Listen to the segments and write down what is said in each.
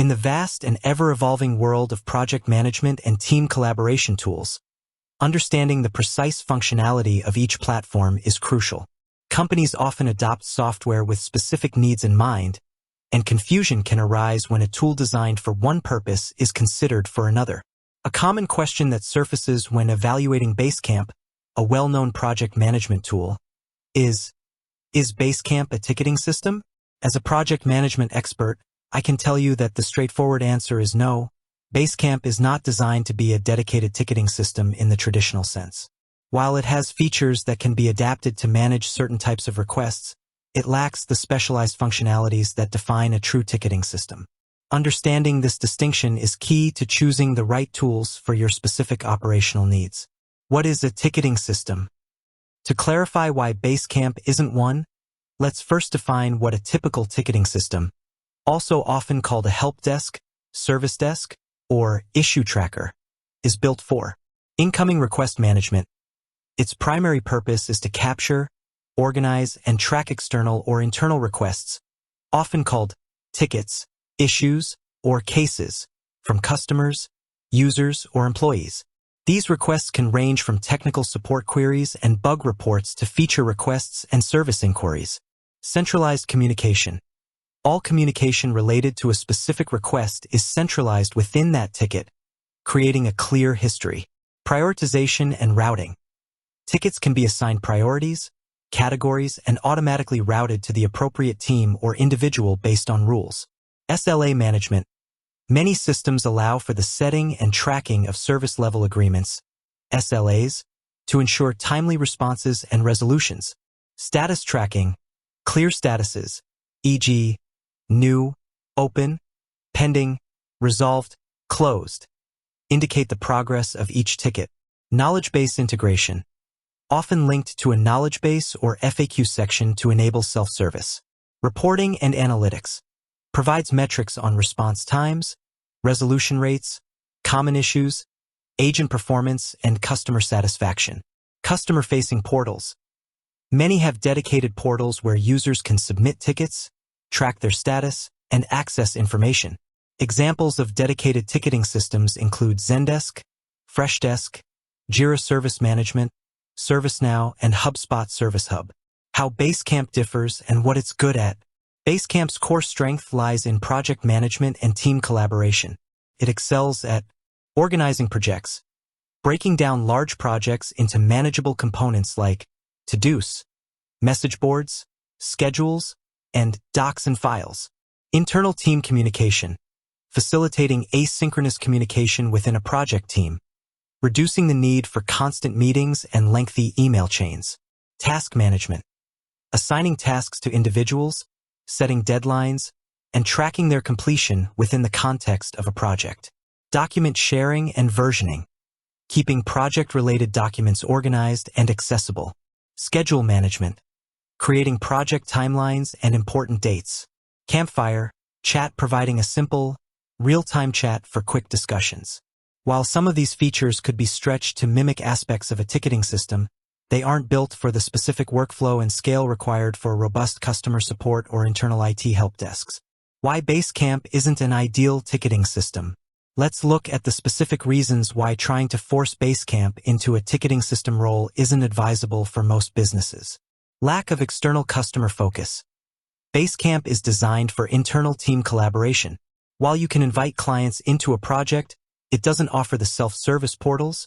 In the vast and ever-evolving world of project management and team collaboration tools, understanding the precise functionality of each platform is crucial. Companies often adopt software with specific needs in mind, and confusion can arise when a tool designed for one purpose is considered for another. A common question that surfaces when evaluating Basecamp, a well-known project management tool, is Basecamp a ticketing system? As a project management expert, I can tell you that the straightforward answer is no. Basecamp is not designed to be a dedicated ticketing system in the traditional sense. While it has features that can be adapted to manage certain types of requests, it lacks the specialized functionalities that define a true ticketing system. Understanding this distinction is key to choosing the right tools for your specific operational needs. What is a ticketing system? To clarify why Basecamp isn't one, let's first define what a typical ticketing system, also often called a help desk, service desk, or issue tracker, is built for. Incoming request management. Its primary purpose is to capture, organize, and track external or internal requests, often called tickets, issues, or cases, from customers, users, or employees. These requests can range from technical support queries and bug reports to feature requests and service inquiries. Centralized communication. All communication related to a specific request is centralized within that ticket, creating a clear history. Prioritization and routing. Tickets can be assigned priorities, categories, and automatically routed to the appropriate team or individual based on rules. SLA management. Many systems allow for the setting and tracking of service-level agreements, SLAs, to ensure timely responses and resolutions. Status tracking. Clear statuses, e.g., new, open, pending, resolved, closed, indicate the progress of each ticket. Knowledge base integration. Often linked to a knowledge base or FAQ section to enable self-service. Reporting and analytics. Provides metrics on response times, resolution rates, common issues, agent performance, and customer satisfaction. Customer-facing portals. Many have dedicated portals where users can submit tickets, track their status, and access information. Examples of dedicated ticketing systems include Zendesk, Freshdesk, Jira Service Management, ServiceNow, and HubSpot Service Hub. How Basecamp differs and what it's good at. Basecamp's core strength lies in project management and team collaboration. It excels at organizing projects, breaking down large projects into manageable components like to-dos, message boards, schedules, and docs and files. Internal team communication, facilitating asynchronous communication within a project team, reducing the need for constant meetings and lengthy email chains. Task management, assigning tasks to individuals, setting deadlines, and tracking their completion within the context of a project. Document sharing and versioning, keeping project-related documents organized and accessible. Schedule management, creating project timelines and important dates. Campfire, chat providing a simple, real-time chat for quick discussions. While some of these features could be stretched to mimic aspects of a ticketing system, they aren't built for the specific workflow and scale required for robust customer support or internal IT help desks. Why Basecamp isn't an ideal ticketing system. Let's look at the specific reasons why trying to force Basecamp into a ticketing system role isn't advisable for most businesses. Lack of external customer focus. Basecamp is designed for internal team collaboration. While you can invite clients into a project, it doesn't offer the self-service portals,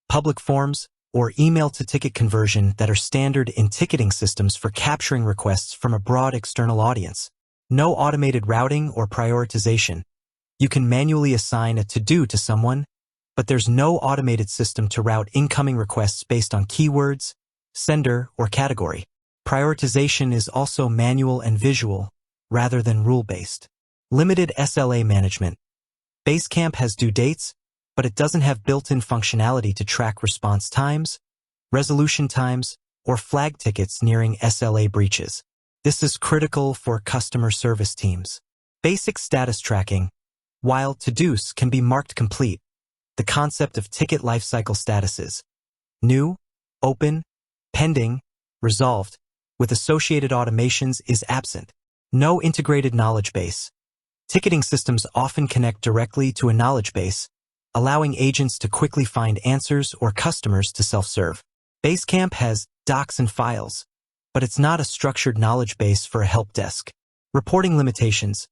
public forms, or email-to-ticket conversion that are standard in ticketing systems for capturing requests from a broad external audience. No automated routing or prioritization. You can manually assign a to-do to someone, but there's no automated system to route incoming requests based on keywords, sender, or category. Prioritization is also manual and visual, rather than rule-based. Limited SLA management. Basecamp has due dates, but it doesn't have built-in functionality to track response times, resolution times, or flag tickets nearing SLA breaches. This is critical for customer service teams. Basic status tracking. While to-dos can be marked complete, the concept of ticket lifecycle statuses, new, open, pending, resolved, with associated automations is absent. No integrated knowledge base. Ticketing systems often connect directly to a knowledge base, allowing agents to quickly find answers or customers to self-serve. Basecamp has docs and files, but it's not a structured knowledge base for a help desk. Reporting limitations.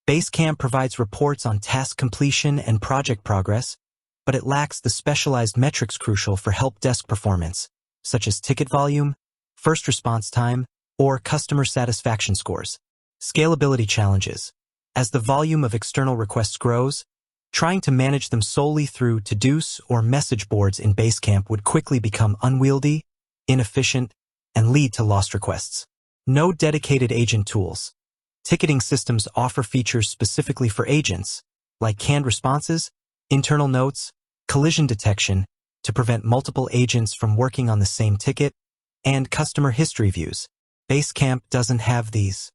Basecamp provides reports on task completion and project progress, but it lacks the specialized metrics crucial for help desk performance, such as ticket volume, first response time, or customer satisfaction scores. Scalability challenges. As the volume of external requests grows, trying to manage them solely through to-dos or message boards in Basecamp would quickly become unwieldy, inefficient, and lead to lost requests. No dedicated agent tools. Ticketing systems offer features specifically for agents, like canned responses, internal notes, collision detection, to prevent multiple agents from working on the same ticket, and customer history views. Basecamp doesn't have these.